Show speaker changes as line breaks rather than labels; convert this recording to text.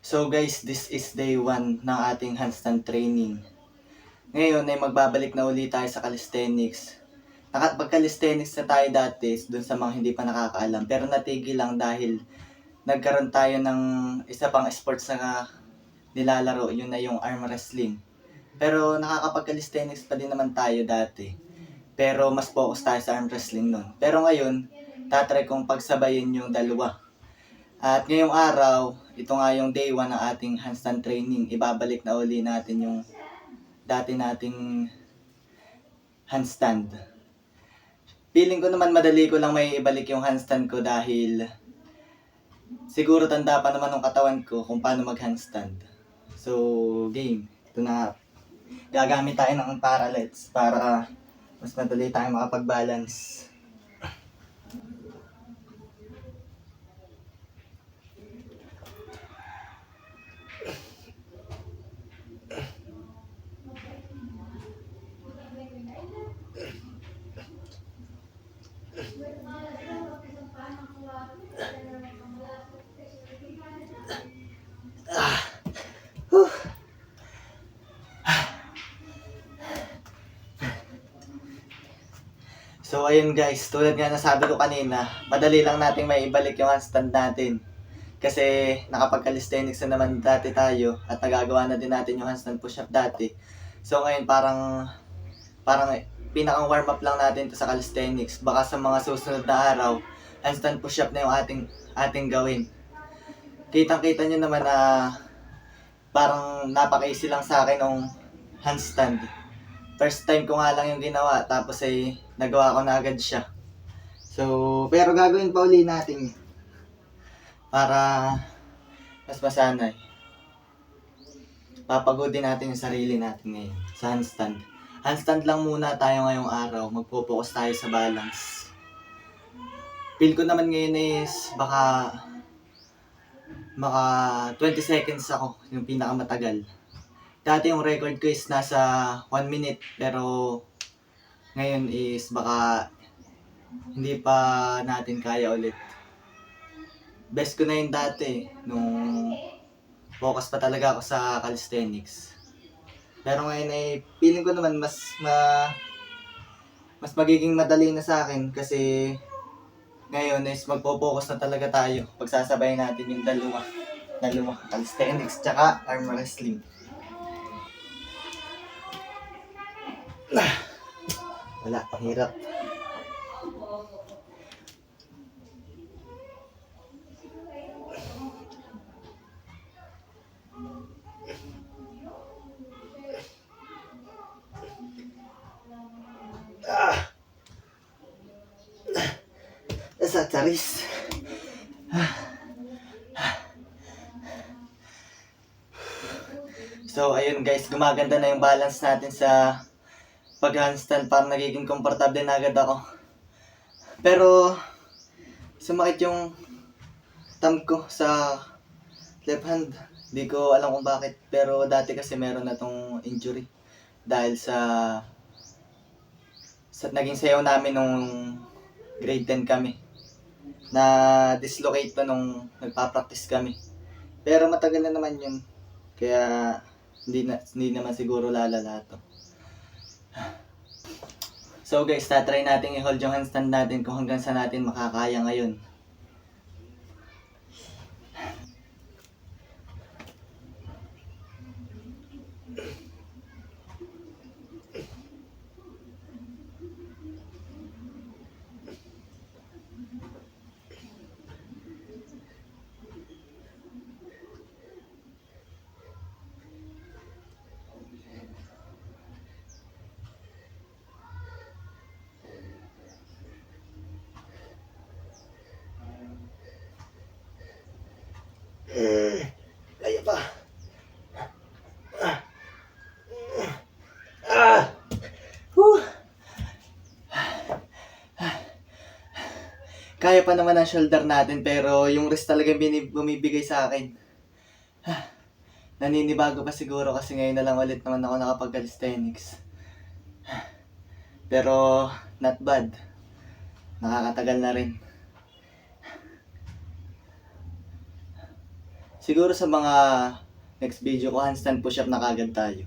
So guys, this is day 1 ng ating handstand training. Ngayon ay magbabalik na ulit tayo sa calisthenics. Nakapag-calisthenics na tayo dati dun sa mga hindi pa nakakaalam. Pero natigil lang dahil nagkaroon tayo ng isa pang sports na nilalaro. Yun na yung arm wrestling. Pero nakakapag-calisthenics pa din naman tayo dati. Pero mas focus tayo sa arm wrestling nun. Pero ngayon, tatry kong pagsabayin yung dalawa. At ngayong araw, ito nga yung day 1 ng ating handstand training. Ibabalik na uli natin yung dati nating handstand. Feeling ko naman madali ko lang may ibalik yung handstand ko dahil siguro tanda pa naman ng katawan ko kung paano mag-handstand. So, game. Ito na. Gagamit tayo ng parallels para mas madali tayo makapag-balance. So ayun guys, tulad nga nasabi ko kanina, madali lang nating may ibalik yung handstand natin. Kasi nakapag-calisthenics na naman dati tayo at nagagawa na din natin yung handstand push-up dati. So ngayon parang pinakang warm up lang natin to sa calisthenics. Baka sa mga susunod na araw, handstand push-up na yung ating gawin. Kitang-kita nyo naman na parang napaka-easy lang sa akin ng handstand. First time ko nga lang yung ginawa, tapos ay nagawa ko na agad siya. So, pero gagawin pa uli natin para mas masanay. Papagodin natin yung sarili natin ngayon sa handstand. Handstand lang muna tayo ngayong araw, magpo-focus tayo sa balance. Feel ko naman ngayon is maka 20 seconds ako, yung pinakamatagal. Dati yung record ko is nasa 1 minute, pero ngayon is baka hindi pa natin kaya ulit. Best ko na yun dati, nung focus pa talaga ako sa calisthenics. Pero ngayon ay feeling ko naman mas magiging madali na sa akin kasi ngayon is magpo-focus na talaga tayo. Pagsasabay natin yung dalawa, calisthenics tsaka arm wrestling. Wala, ang hirap. Sa charis. So ayun guys, gumaganda na yung balance natin sa pag-handstand, parang nagiging komportable na agad ako. Pero sumakit yung thumb ko sa left hand. Di ko alam kung bakit, pero dati kasi meron na tong injury dahil sa naging sayaw namin nung grade 10 kami. Na dislocate pa nung nagpa-practice kami. Pero matagal na naman yun. Kaya hindi naman siguro lalala to. So guys, tatry natin i-hold yung handstand natin kung hanggang saan natin makakaya ngayon. Kaya pa. Kaya pa naman ang shoulder natin, pero yung wrist talaga bumibigay sa akin. Naninibago pa siguro kasi ngayon na lang ulit naman ako nakapag-calisthenics. Pero not bad. Nakakatagal na rin. Siguro sa mga next video ko, handstand push-up na kagad tayo.